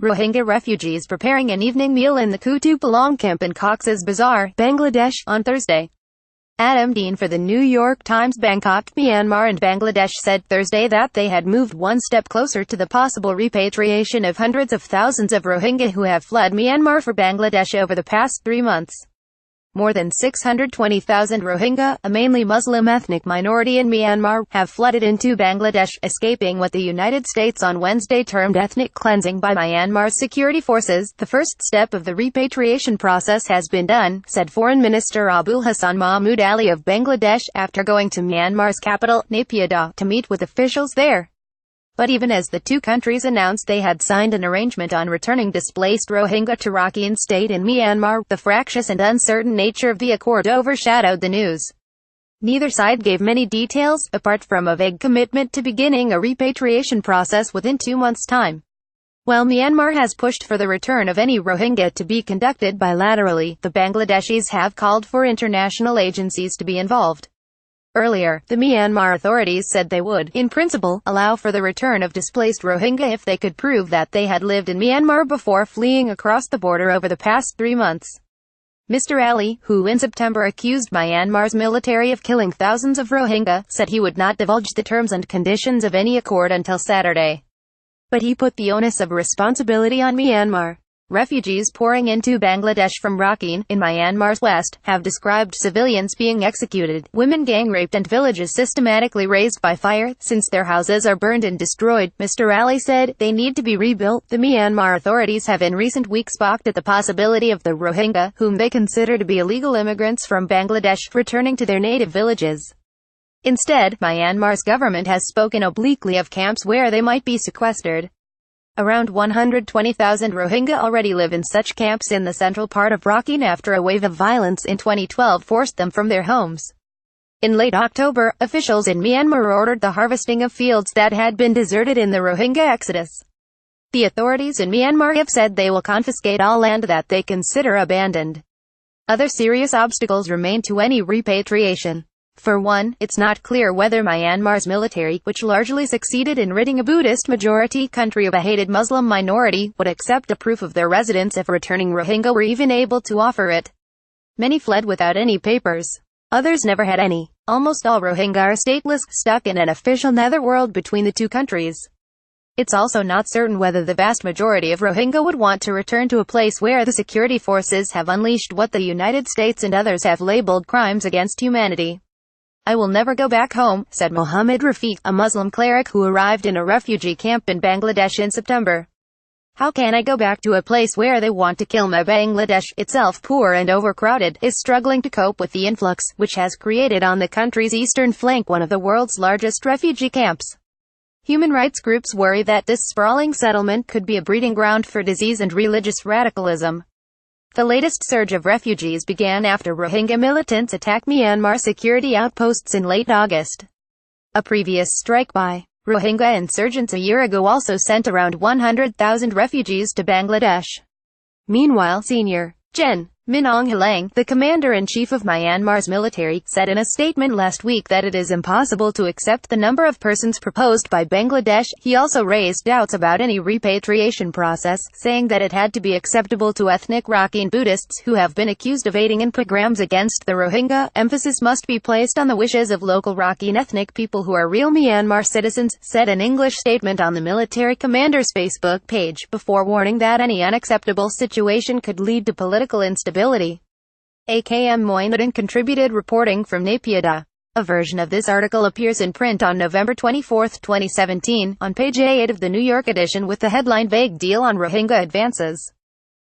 Rohingya refugees preparing an evening meal in the Kutupalong camp in Cox's Bazar, Bangladesh, on Thursday. Adam Dean for the New York Times BANGKOK, Myanmar and Bangladesh said Thursday that they had moved one step closer to the possible repatriation of hundreds of thousands of Rohingya who have fled Myanmar for Bangladesh over the past 3 months. More than 620,000 Rohingya, a mainly Muslim ethnic minority in Myanmar, have flooded into Bangladesh, escaping what the United States on Wednesday termed ethnic cleansing by Myanmar's security forces. The first step of the repatriation process has been done, said Foreign Minister Abul Hassan Mahmood Ali of Bangladesh, after going to Myanmar's capital, Naypyidaw, to meet with officials there. But even as the two countries announced they had signed an arrangement on returning displaced Rohingya to Rakhine State in Myanmar, the fractious and uncertain nature of the accord overshadowed the news. Neither side gave many details, apart from a vague commitment to beginning a repatriation process within 2 months' time. While Myanmar has pushed for the return of any Rohingya to be conducted bilaterally, the Bangladeshis have called for international agencies to be involved. Earlier, the Myanmar authorities said they would, in principle, allow for the return of displaced Rohingya if they could prove that they had lived in Myanmar before fleeing across the border over the past 3 months. Mr. Ali, who in September accused Myanmar's military of killing thousands of Rohingya, said he would not divulge the terms and conditions of any accord until Saturday. But he put the onus of responsibility on Myanmar. Refugees pouring into Bangladesh from Rakhine, in Myanmar's west, have described civilians being executed, women gang-raped and villages systematically razed by fire, since their houses are burned and destroyed. Mr. Ali said, they need to be rebuilt. The Myanmar authorities have in recent weeks balked at the possibility of the Rohingya, whom they consider to be illegal immigrants from Bangladesh, returning to their native villages. Instead, Myanmar's government has spoken obliquely of camps where they might be sequestered. Around 120,000 Rohingya already live in such camps in the central part of Rakhine after a wave of violence in 2012 forced them from their homes. In late October, officials in Myanmar ordered the harvesting of fields that had been deserted in the Rohingya exodus. The authorities in Myanmar have said they will confiscate all land that they consider abandoned. Other serious obstacles remain to any repatriation. For one, it's not clear whether Myanmar's military, which largely succeeded in ridding a Buddhist-majority country of a hated Muslim minority, would accept a proof of their residence if returning Rohingya were even able to offer it. Many fled without any papers. Others never had any. Almost all Rohingya are stateless, stuck in an official netherworld between the two countries. It's also not certain whether the vast majority of Rohingya would want to return to a place where the security forces have unleashed what the United States and others have labeled crimes against humanity. I will never go back home, said Muhammad Rafiq, a Muslim cleric who arrived in a refugee camp in Bangladesh in September. How can I go back to a place where they want to kill me? Bangladesh, itself poor and overcrowded, is struggling to cope with the influx, which has created on the country's eastern flank one of the world's largest refugee camps. Human rights groups worry that this sprawling settlement could be a breeding ground for disease and religious radicalism. The latest surge of refugees began after Rohingya militants attacked Myanmar security outposts in late August. A previous strike by Rohingya insurgents a year ago also sent around 100,000 refugees to Bangladesh. Meanwhile, Senior Gen. Min Aung Hlaing, the commander-in-chief of Myanmar's military, said in a statement last week that it is impossible to accept the number of persons proposed by Bangladesh. He also raised doubts about any repatriation process, saying that it had to be acceptable to ethnic Rakhine Buddhists who have been accused of aiding in pogroms against the Rohingya. Emphasis must be placed on the wishes of local Rakhine ethnic people who are real Myanmar citizens, said an English statement on the military commander's Facebook page, before warning that any unacceptable situation could lead to political instability. AKM Moinuddin contributed reporting from Naypyidaw. A version of this article appears in print on November 24, 2017, on page A8 of the New York edition with the headline Vague Deal on Rohingya Advances.